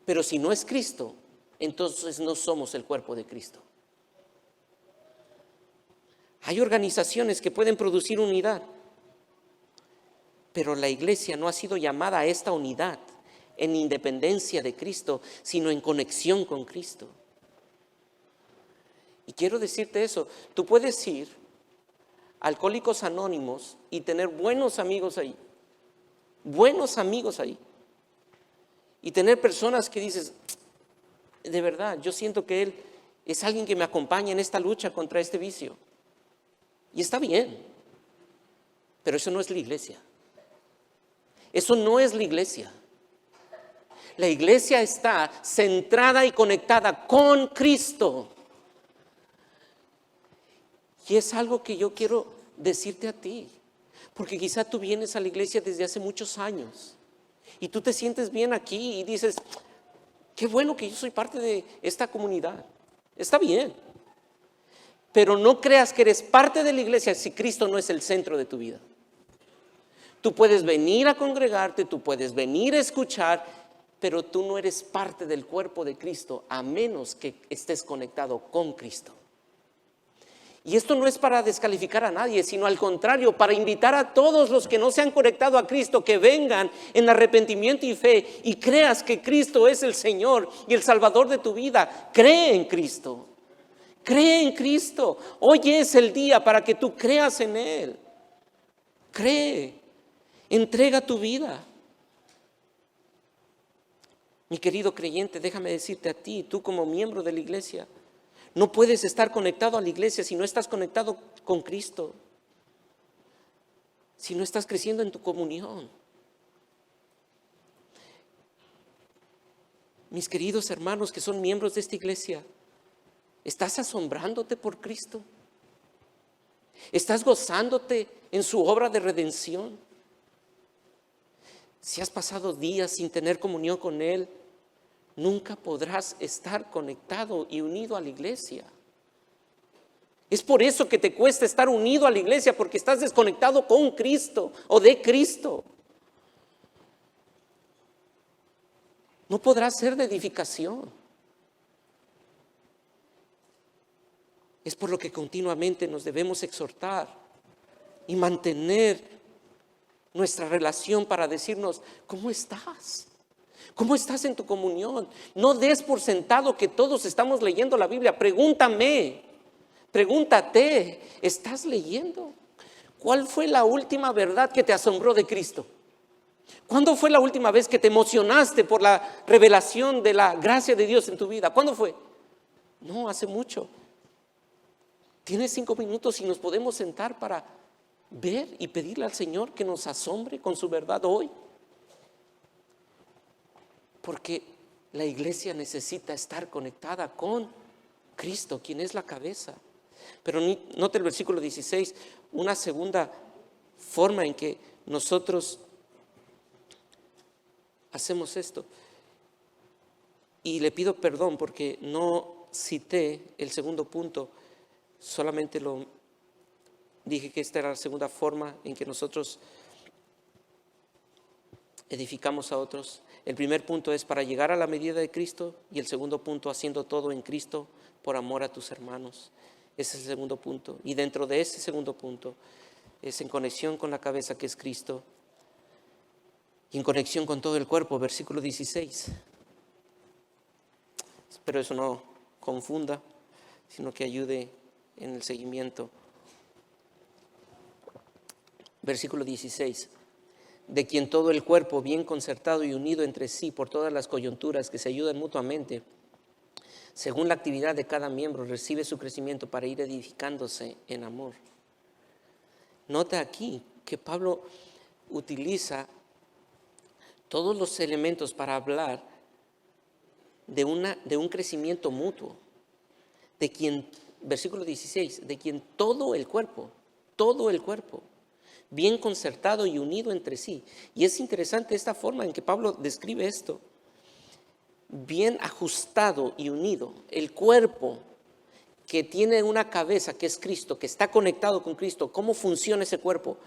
pero si no es Cristo, entonces no somos el cuerpo de Cristo. Hay organizaciones que pueden producir unidad, pero la iglesia no ha sido llamada a esta unidad en independencia de Cristo, sino en conexión con Cristo. Y quiero decirte eso, tú puedes ir a Alcohólicos Anónimos y tener buenos amigos ahí, y tener personas que dices, de verdad, yo siento que Él es alguien que me acompaña en esta lucha contra este vicio. Y está bien, pero eso no es la iglesia. Eso no es la iglesia. La iglesia está centrada y conectada con Cristo. Y es algo que yo quiero decirte a ti, porque quizá tú vienes a la iglesia desde hace muchos años y tú te sientes bien aquí y dices, qué bueno que yo soy parte de esta comunidad. Está bien. Pero no creas que eres parte de la iglesia si Cristo no es el centro de tu vida. Tú puedes venir a congregarte, tú puedes venir a escuchar, pero tú no eres parte del cuerpo de Cristo a menos que estés conectado con Cristo. Y esto no es para descalificar a nadie, sino al contrario, para invitar a todos los que no se han conectado a Cristo que vengan en arrepentimiento y fe y creas que Cristo es el Señor y el Salvador de tu vida. Cree en Cristo. Cree en Cristo. Hoy es el día para que tú creas en Él. Cree. Entrega tu vida. Mi querido creyente, déjame decirte a ti, tú como miembro de la iglesia, no puedes estar conectado a la iglesia si no estás conectado con Cristo. si no estás creciendo en tu comunión? Mis queridos hermanos que son miembros de esta iglesia, ¿estás asombrándote por Cristo? ¿Estás gozándote en su obra de redención? Si has pasado días sin tener comunión con Él, nunca podrás estar conectado y unido a la iglesia. Es por eso que te cuesta estar unido a la iglesia, porque estás desconectado con Cristo o de Cristo. No podrás ser de edificación. Es por lo que continuamente nos debemos exhortar y mantener nuestra relación para decirnos, ¿cómo estás? ¿Cómo estás en tu comunión? No des por sentado que todos estamos leyendo la Biblia. Pregúntame, pregúntate, ¿estás leyendo? ¿Cuál fue la última verdad que te asombró de Cristo? ¿Cuándo fue la última vez que te emocionaste por la revelación de la gracia de Dios en tu vida? ¿Cuándo fue? No, hace mucho. Tienes 5 minutos y nos podemos sentar para ver y pedirle al Señor que nos asombre con su verdad hoy. Porque la iglesia necesita estar conectada con Cristo, quien es la cabeza. Pero note el versículo 16, una segunda forma en que nosotros hacemos esto. Y le pido perdón porque no cité el segundo punto, solamente lo dije que esta era la segunda forma en que nosotros edificamos a otros. El primer punto es para llegar a la medida de Cristo, y el segundo punto, haciendo todo en Cristo por amor a tus hermanos. Ese es el segundo punto. Y dentro de ese segundo punto es en conexión con la cabeza que es Cristo y en conexión con todo el cuerpo, versículo 16. Espero eso no confunda, sino que ayude en el seguimiento. Versículo 16. De quien todo el cuerpo, bien concertado y unido entre sí por todas las coyunturas que se ayudan mutuamente, según la actividad de cada miembro, recibe su crecimiento para ir edificándose en amor. Nota aquí que Pablo utiliza todos los elementos para hablar de un crecimiento mutuo, de quien, versículo 16, de quien todo el cuerpo, bien concertado y unido entre sí. Y es interesante esta forma en que Pablo describe esto. Bien ajustado y unido. El cuerpo que tiene una cabeza que es Cristo, que está conectado con Cristo. ¿Cómo funciona ese cuerpo?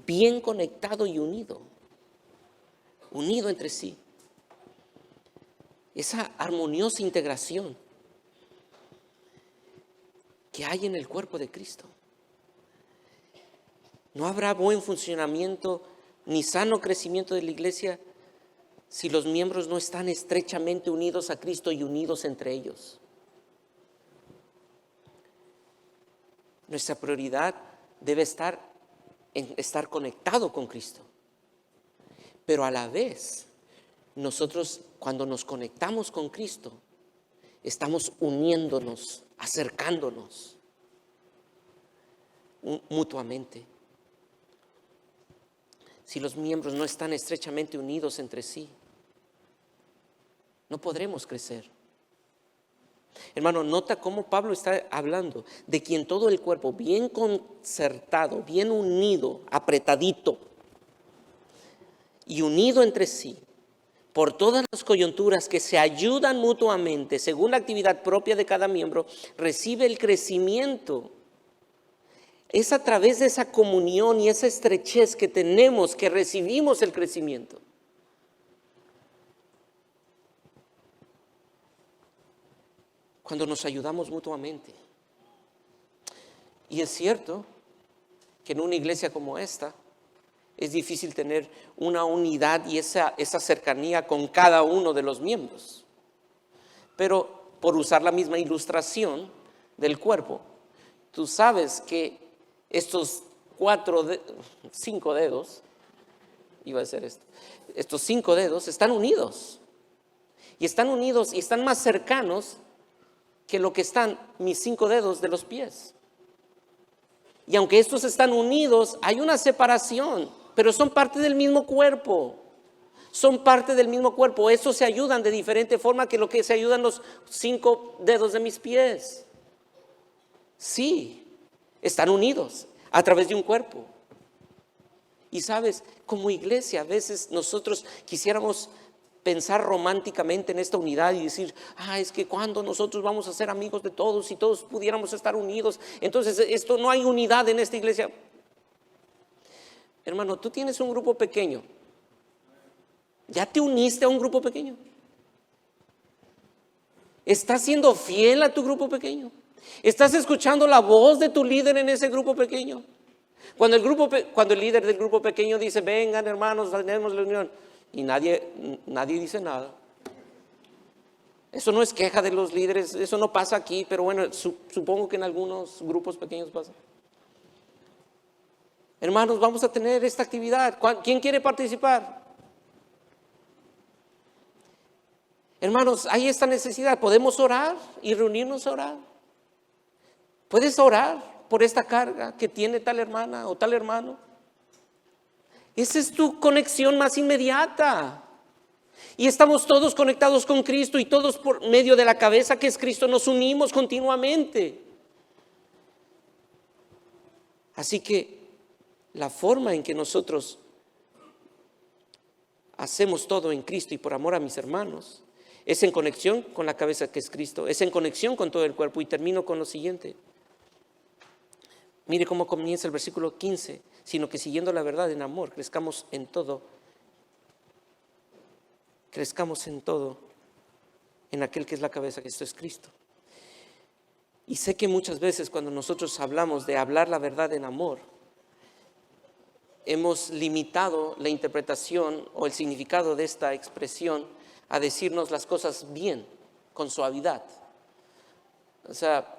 Bien conectado y unido. Unido entre sí. Esa armoniosa integración que hay en el cuerpo de Cristo. No habrá buen funcionamiento ni sano crecimiento de la iglesia si los miembros no están estrechamente unidos a Cristo y unidos entre ellos. Nuestra prioridad debe estar en estar conectado con Cristo. Pero a la vez, nosotros cuando nos conectamos con Cristo, estamos uniéndonos, acercándonos mutuamente. Si los miembros no están estrechamente unidos entre sí, no podremos crecer. Hermano, nota cómo Pablo está hablando de quien todo el cuerpo, bien concertado, bien unido, apretadito y unido entre sí, por todas las coyunturas que se ayudan mutuamente, según la actividad propia de cada miembro, recibe el crecimiento. Es a través de esa comunión y esa estrechez que tenemos que recibimos el crecimiento. Cuando nos ayudamos mutuamente. Y es cierto que en una iglesia como esta es difícil tener una unidad y esa cercanía con cada uno de los miembros. Pero por usar la misma ilustración del cuerpo, tú sabes que estos 5 dedos, iba a ser esto, estos 5 dedos están unidos. Y están unidos y están más cercanos que lo que están mis 5 dedos de los pies. Y aunque estos están unidos, hay una separación, pero son parte del mismo cuerpo. Son parte del mismo cuerpo. Estos se ayudan de diferente forma que lo que se ayudan los 5 dedos de mis pies. Sí, están unidos a través de un cuerpo. Y sabes, como iglesia, a veces nosotros quisiéramos pensar románticamente en esta unidad y decir, es que cuando nosotros vamos a ser amigos de todos y todos pudiéramos estar unidos, entonces esto no hay unidad en esta iglesia. Hermano, tú tienes un grupo pequeño. ¿Ya te uniste a un grupo pequeño? ¿Estás siendo fiel a tu grupo pequeño? ¿Estás escuchando la voz de tu líder en ese grupo pequeño? Cuando el líder del grupo pequeño dice, vengan hermanos, tenemos la unión, y nadie dice nada. Eso no es queja de los líderes, eso no pasa aquí, pero bueno, supongo que en algunos grupos pequeños pasa. Hermanos, vamos a tener esta actividad. ¿Quién quiere participar? Hermanos, hay esta necesidad. ¿Podemos orar y reunirnos a orar? ¿Puedes orar por esta carga que tiene tal hermana o tal hermano? Esa es tu conexión más inmediata. Y estamos todos conectados con Cristo y todos por medio de la cabeza que es Cristo nos unimos continuamente. Así que la forma en que nosotros hacemos todo en Cristo y por amor a mis hermanos es en conexión con la cabeza que es Cristo, es en conexión con todo el cuerpo. Y termino con lo siguiente. Mire cómo comienza el versículo 15, sino que siguiendo la verdad en amor, crezcamos en todo, en aquel que es la cabeza, que esto es Cristo. Y sé que muchas veces cuando nosotros hablamos de hablar la verdad en amor, hemos limitado la interpretación o el significado de esta expresión a decirnos las cosas bien, con suavidad. O sea,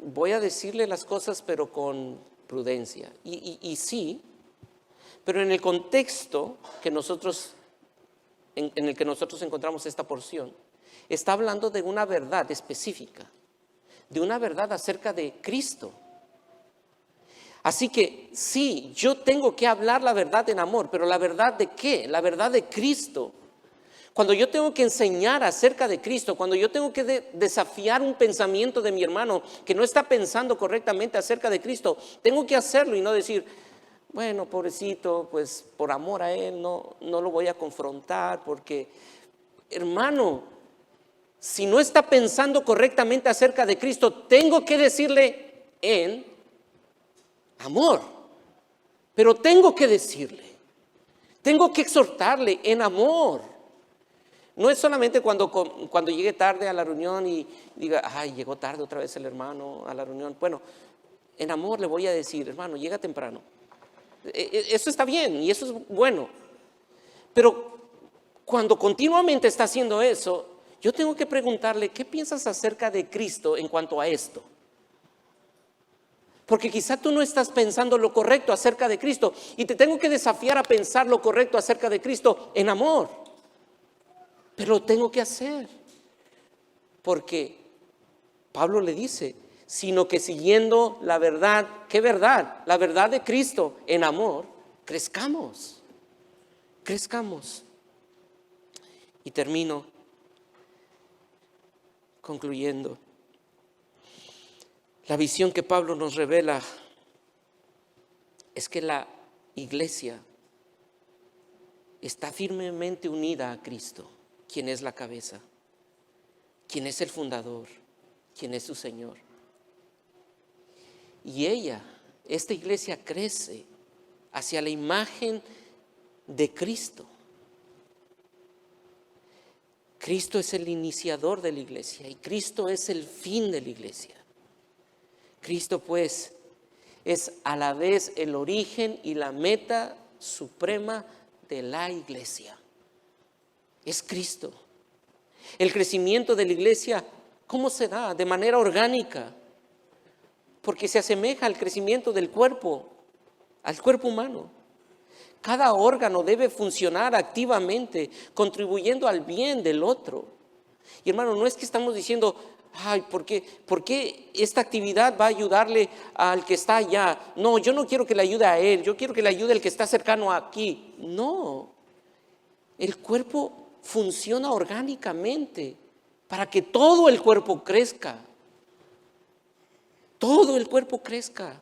voy a decirle las cosas pero con prudencia. Y sí, pero en el contexto que en el que nosotros encontramos esta porción, está hablando de una verdad específica, de una verdad acerca de Cristo. Así que sí, yo tengo que hablar la verdad en amor, pero ¿la verdad de qué? La verdad de Cristo. Cuando yo tengo que enseñar acerca de Cristo, cuando yo tengo que desafiar un pensamiento de mi hermano que no está pensando correctamente acerca de Cristo, tengo que hacerlo y no decir, bueno, pobrecito, pues por amor a él no lo voy a confrontar, porque, hermano, si no está pensando correctamente acerca de Cristo, tengo que decirle en amor, pero tengo que decirle, tengo que exhortarle en amor. No es solamente cuando llegue tarde a la reunión y diga, llegó tarde otra vez el hermano a la reunión. Bueno, en amor le voy a decir, hermano, llega temprano. Eso está bien y eso es bueno. Pero cuando continuamente está haciendo eso, yo tengo que preguntarle, ¿qué piensas acerca de Cristo en cuanto a esto? Porque quizá tú no estás pensando lo correcto acerca de Cristo y te tengo que desafiar a pensar lo correcto acerca de Cristo en amor. Pero lo tengo que hacer. Porque Pablo le dice, sino que siguiendo la verdad, ¿qué verdad? La verdad de Cristo en amor, crezcamos. Y termino concluyendo. La visión que Pablo nos revela es que la iglesia está firmemente unida a Cristo, quien es la cabeza, quien es el fundador, quien es su Señor. Y esta iglesia crece hacia la imagen de Cristo. Cristo es el iniciador de la iglesia y Cristo es el fin de la iglesia. Cristo pues es a la vez el origen y la meta suprema de la iglesia. Es Cristo. El crecimiento de la iglesia, ¿cómo se da? De manera orgánica, porque se asemeja al crecimiento del cuerpo, al cuerpo humano. Cada órgano debe funcionar activamente, contribuyendo al bien del otro. Y hermano, no es que estamos diciendo, Ay, ¿por qué esta actividad va a ayudarle al que está allá? No, yo no quiero que le ayude a él, yo quiero que le ayude al que está cercano aquí. No, el cuerpo funciona orgánicamente para que todo el cuerpo crezca. Todo el cuerpo crezca.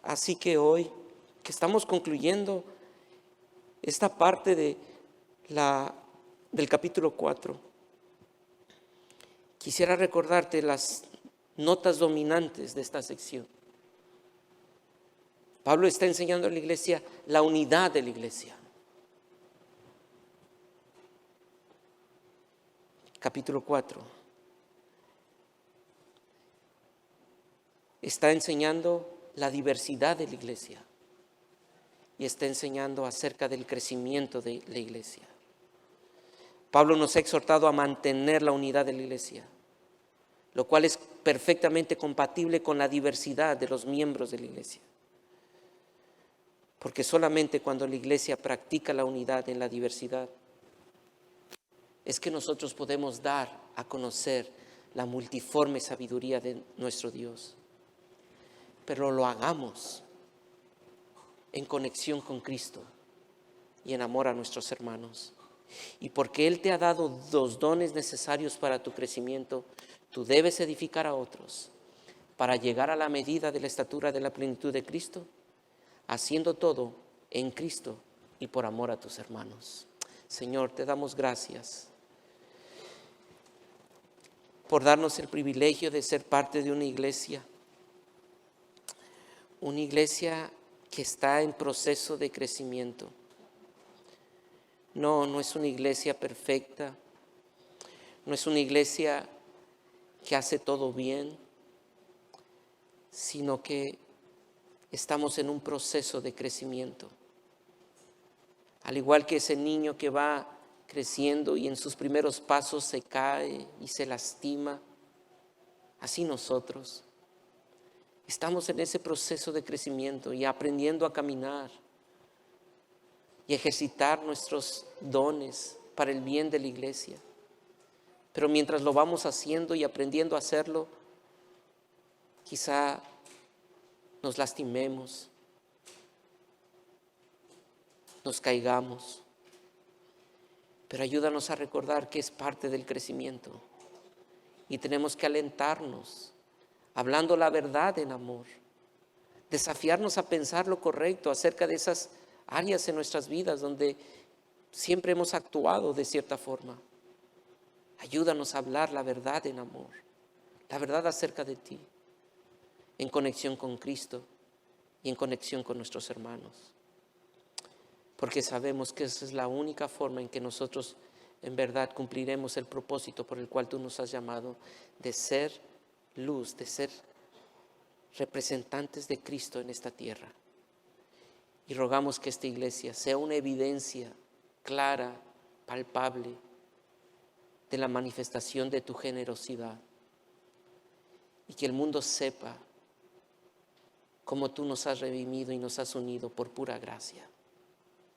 Así que hoy, que estamos concluyendo esta parte del capítulo 4, quisiera recordarte las notas dominantes de esta sección. Pablo está enseñando a la iglesia la unidad de la iglesia. Capítulo 4. Está enseñando la diversidad de la iglesia y está enseñando acerca del crecimiento de la iglesia. Pablo nos ha exhortado a mantener la unidad de la iglesia, lo cual es perfectamente compatible con la diversidad de los miembros de la iglesia. Porque solamente cuando la iglesia practica la unidad en la diversidad es que nosotros podemos dar a conocer la multiforme sabiduría de nuestro Dios. Pero lo hagamos en conexión con Cristo y en amor a nuestros hermanos. Y porque Él te ha dado los dones necesarios para tu crecimiento, tú debes edificar a otros para llegar a la medida de la estatura de la plenitud de Cristo, haciendo todo en Cristo y por amor a tus hermanos. Señor, te damos gracias por darnos el privilegio de ser parte de una iglesia que está en proceso de crecimiento. No es una iglesia perfecta, no es una iglesia que hace todo bien, sino que estamos en un proceso de crecimiento. Al igual que ese niño que va creciendo y en sus primeros pasos se cae y se lastima, así nosotros estamos en ese proceso de crecimiento y aprendiendo a caminar y ejercitar nuestros dones para el bien de la iglesia. Pero mientras lo vamos haciendo y aprendiendo a hacerlo, quizá nos lastimemos, nos caigamos. Pero ayúdanos a recordar que es parte del crecimiento y tenemos que alentarnos, hablando la verdad en amor, desafiarnos a pensar lo correcto acerca de esas áreas en nuestras vidas donde siempre hemos actuado de cierta forma. Ayúdanos a hablar la verdad en amor, la verdad acerca de ti, en conexión con Cristo y en conexión con nuestros hermanos. Porque sabemos que esa es la única forma en que nosotros en verdad cumpliremos el propósito por el cual tú nos has llamado, de ser luz, de ser representantes de Cristo en esta tierra. Y rogamos que esta iglesia sea una evidencia clara, palpable, de la manifestación de tu generosidad. Y que el mundo sepa cómo tú nos has redimido y nos has unido por pura gracia.